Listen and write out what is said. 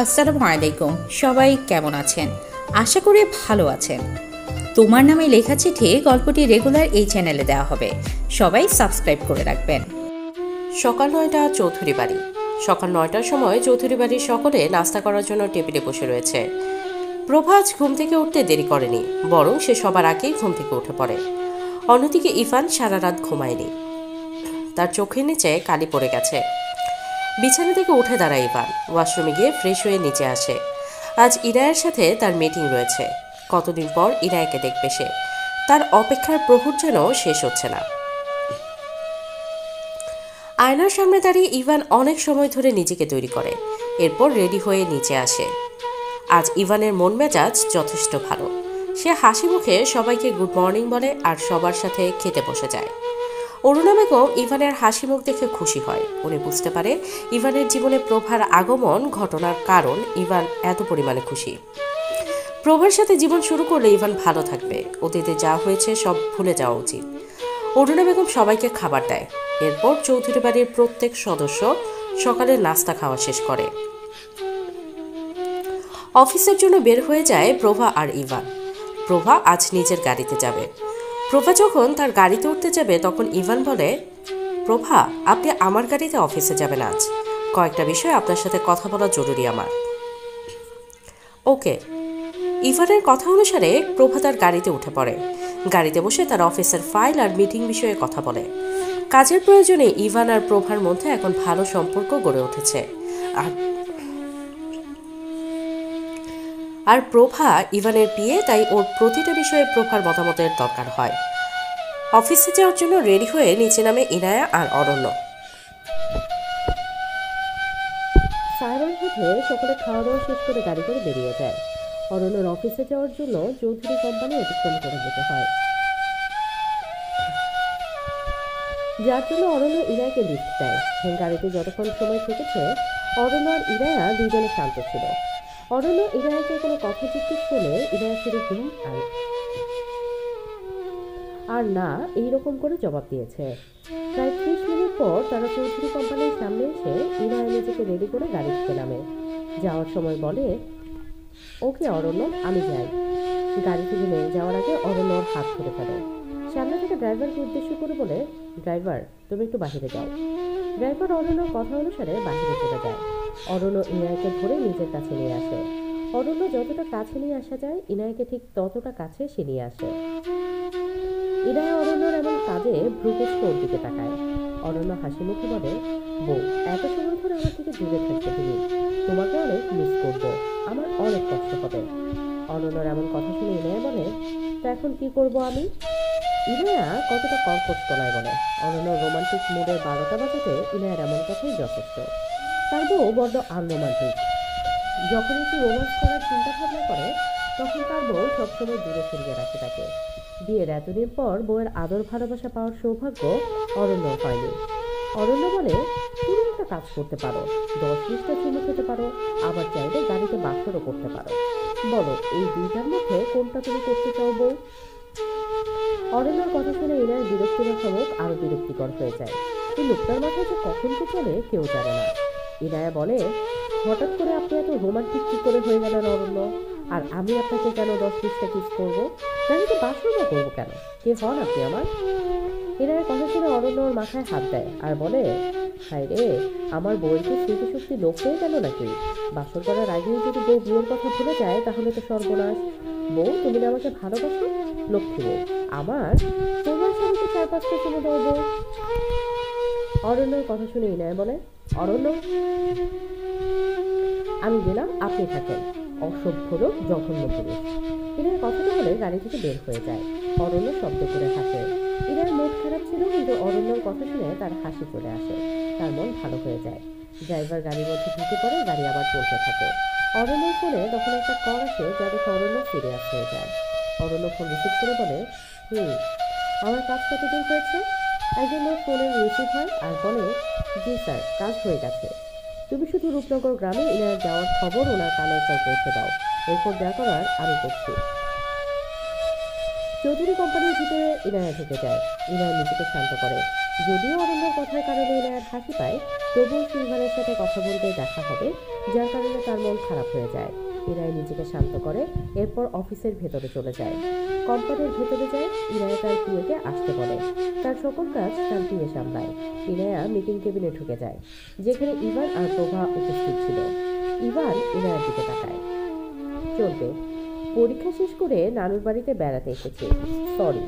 আসসালামু আলাইকুম। সবাই কেমন আছেন? আশা করি ভালো আছেন। তোমার নামে লেখা চিঠি গল্পটি রেগুলার এই চ্যানেলে দেওয়া হবে, সবাই সাবস্ক্রাইব করে রাখবেন। সকাল ৯টা চৌধুরী বাড়ি। সকাল ৯টার সময় চৌধুরী বাড়ির সকলে নাস্তা করার জন্য টেবিলে বসে রয়েছে। প্রভাজ ঘুম থেকে উঠতে দেরি করেনি, বরং সে সবার আগেই ঘুম থেকে উঠে পড়ে। অন্যদিকে ইভান সারা রাত ঘুমায়নি, তার চোখের নিচে কালি পড়ে গেছে। বিছানা থেকে উঠে দাঁড়ায় ইভান, ওয়াশরুমে গিয়ে ফ্রেশ হয়ে নিচে আসে। আজ ইরায়ের সাথে তার মিটিং রয়েছে। কতদিন পর ইরায়াকে দেখবে সে, তার অপেক্ষার প্রহর যেন শেষ হচ্ছে না। আয়নার সামনে দাঁড়িয়ে ইভান অনেক সময় ধরে নিজেকে তৈরি করে, এরপর রেডি হয়ে নিচে আসে। আজ ইভানের মন মেজাজ যথেষ্ট ভালো। সে হাসি মুখে সবাইকে গুড মর্নিং বলে আর সবার সাথে খেতে বসে যায়। অরুণা বেগম ইভানের হাসি মুখ দেখে খুশি হয়। উনি বুঝতে পারে ইভানের জীবনে প্রভার আগমন ঘটনার কারণ ইভান এত পরিমাণে খুশি। প্রভার সাথে জীবন শুরু করলে ইভান ভালো থাকবে। অতীতে যা হয়েছে সব ভুলে যাওয়া উচিত। অরুণা বেগম সবাইকে খাবার দেয়। এরপর চৌধুরী বাড়ির প্রত্যেক সদস্য সকালে নাস্তা খাওয়া শেষ করে অফিসের জন্য বের হয়ে যায় প্রভা আর ইভান। প্রভা আজ নিজের গাড়িতে যাবে। প্রভা যখন তার গাড়িতে উঠতে যাবে তখন ইভান বলে, প্রভা, আপনি আমার গাড়িতে অফিসে যাবেন আজ। কয়েকটা বিষয় আপনার সাথে কথা বলা জরুরি আমার। ওকে। ইভানের কথা অনুসারে প্রভা তার গাড়িতে উঠে পড়ে। গাড়িতে বসে তার অফিসের ফাইল আর মিটিং বিষয়ে কথা বলে। কাজের প্রয়োজনে ইভান আর প্রভার মধ্যে এখন ভালো সম্পর্ক গড়ে উঠেছে। আর প্রভা ইভানের বিয়ে, তাই ওর প্রতিটা বিষয়ে প্রভার মতামতের দরকার হয়। অফিসে যাওয়ার জন্য রেডি হয়ে নিচে নামে ইনায়া আর অরণ্য। সায়রন সাথে সকলে খাওয়া দাওয়া শেষ করে গাড়ি করে বেরিয়ে যায়। অরণ্যর অফিসে যাওয়ার জন্য চৌধুরী কোম্পানি অতিক্রম করে যেতে হয়, যার জন্য অরণ্য ইরায়াকে লিফট দেয়। গাড়িতে যতক্ষণ সময় থেকেছে অরণ্য আর ইরায়া দুজনে শান্ত ছিল। অরণ্য ইরায়াকে কোনো কথা জিজ্ঞেস করলে ইরায়া শুধু হুম আর না এইরকম করে জবাব দিয়েছে। প্রায় 30 মিনিট পর তারা চৌধুরী কোম্পানির সামনে এসে ইরায়া নিজেকে রেডি করে গাড়ি থেকে নামে। যাওয়ার সময় বলে, ওকে অরণ্য, আমি যাই। গাড়ি থেকে নেমে যাওয়ার আগে অরণ্য ওর হাত ধরে ফেলে। সামনে থেকে ড্রাইভারকে উদ্দেশ্য করে বলে, ড্রাইভার, তুমি একটু বাহিরে যাও। ড্রাইভার অরণ্যর কথা অনুসারে বাহিরে চলে যায়। অরণ্য ইনায়াকে ধরে নিজের কাছে নিয়ে আসে। অরণ্য যতটা কাছে নিয়ে আসা যায় ইনায়াকে ঠিক ততটা কাছে সে নিয়ে আসে। ইনায়া অরণ্যর এমন কাজে ভ্রুকুচকে ওর দিকে তাকায়। অরণ্য হাসি মুখে বলে, বউ, এত সময় ধরে আমার থেকে দূরে থাকতে তুমি, তোমাকে অনেক মিস করবো, আমার অনেক কষ্ট হবে। অরণ্যর এমন কথা শুনে ইনায়া বলে, তো এখন কি করব আমি? ইনায়া কতটা কর্কশ গলায় বলে। অরণ্য রোমান্টিক মুডের 12টা বাজাতে ইনায়ার এমন কথাই যথেষ্ট। তার বউ বড্ড আনরোমান্টিক। যখন একটু রোমান্স করার চিন্তা ভাবনা করে তখন তার বউ সবসময় দূরে সরিয়ে রাখে তাকে। বিয়ের এতদিন পর বউয়ের আদর ভালোবাসা পাওয়ার সৌভাগ্য অরণ্য হয়নি। অরণ্য বলে, তুমি একটা কাজ করতে পারো, 10-20টা চুমু খেতে পারো, আবার চাইলে গাড়িতে বাসরও করতে পারো। বলো, এই দুইটার মধ্যে কোনটা তুমি করতে চাও বউ? অরণ্যর কথা শুনে ইনার বিরক্তিকর চমক আরো বিরক্তিকর হয়ে যায়। এই লোকটার মাথায় যে কখন কি চলে কেউ জানে না। ইনায়া বলে, হঠাৎ করে আপনি এত রোমান্টিক কি করে হয়ে গেলেন অরণ্য? আর আমি আপনাকে কেন 10-20টা কিস করবো? গাড়িতে বাসরও করবো কেন? কে হন আপনি আমার? ইনায়ের কথা শুনে অরণ্য ওর মাথায় হাত দেয় আর বলে, হায় রে, আমার বউয়ের কি স্মৃতিশক্তি লোপ হয়ে গেল নাকি? বাসর করার আগেই যদি বউ বিয়ের কথা ভুলে যায় তাহলে তো সর্বনাশ। বউ, তুমি না আমাকে ভালোবাসো? লক্ষ্মী বউ আমার, তোমার স্বামীকে 4-5টা চুমু দাও বউ। অরণ্যর কথা শুনে ইনায়া বলে, অরণ্য, আমি গেলাম, আপনি থাকেন, অসভ্য লোক, জঘন্য পুরুষ। ইনার কথাটা বলে গাড়ি থেকে বের হয়ে যায়। অরণ্য শব্দ করে হাসে। ইনার মুড খারাপ ছিল, কিন্তু অরণ্যর কথা শুনে তার হাসি চলে আসে। তার মন ভালো হয়ে যায়। ড্রাইভার গাড়ির মধ্যে ঢুকে পড়ে, গাড়ি আবার চলতে থাকে। অরণ্যের ফোনে তখন একটা কল আসে, যা দেখে অরণ্য সিরিয়াস হয়ে যায়। অরণ্য ফোন রিসিভ করে বলে, আমার কাজ কতদূর হয়েছে? একজন লোক ফোনের রিসিভ হয় আর বলে, জি স্যার, কাজ হয়ে গেছে। তুমি শুধু রূপনগর গ্রামে ইনার যাওয়ার খবর ওনার কানে একবার পৌঁছে দাও, এরপর যা করার আমি করছি। চৌধুরী কোম্পানির ভিতরে ইনায়া ঢুকে যায়। ইনায়া নিজেকে শান্ত করে। যদিও অরণ্যর কথার কারণে ইনায়ার হাসি পায়, তবুও সিলভানের সাথে কথা বলতে দেখা হবে, যার কারণে তার মন খারাপ হয়ে যায়। ইনায়া নিজেকে শান্ত করে, এরপর অফিসের ভেতরে চলে যায়। কোম্পানির ভেতরে যায়, ইনায়া তার পিএকে আসতে বলে। তার সকল কাজ তার পিএ সামলায়। ইনায়া মিটিং কেবিনে ঢুকে যায়, যেখানে ইভান আর প্রভা উপস্থিত ছিল। ইভান ইনায়ার দিকে তাকায়। চলবে, পরীক্ষা শেষ করে নানুর বাড়িতে বেড়াতে এসেছি, সরি।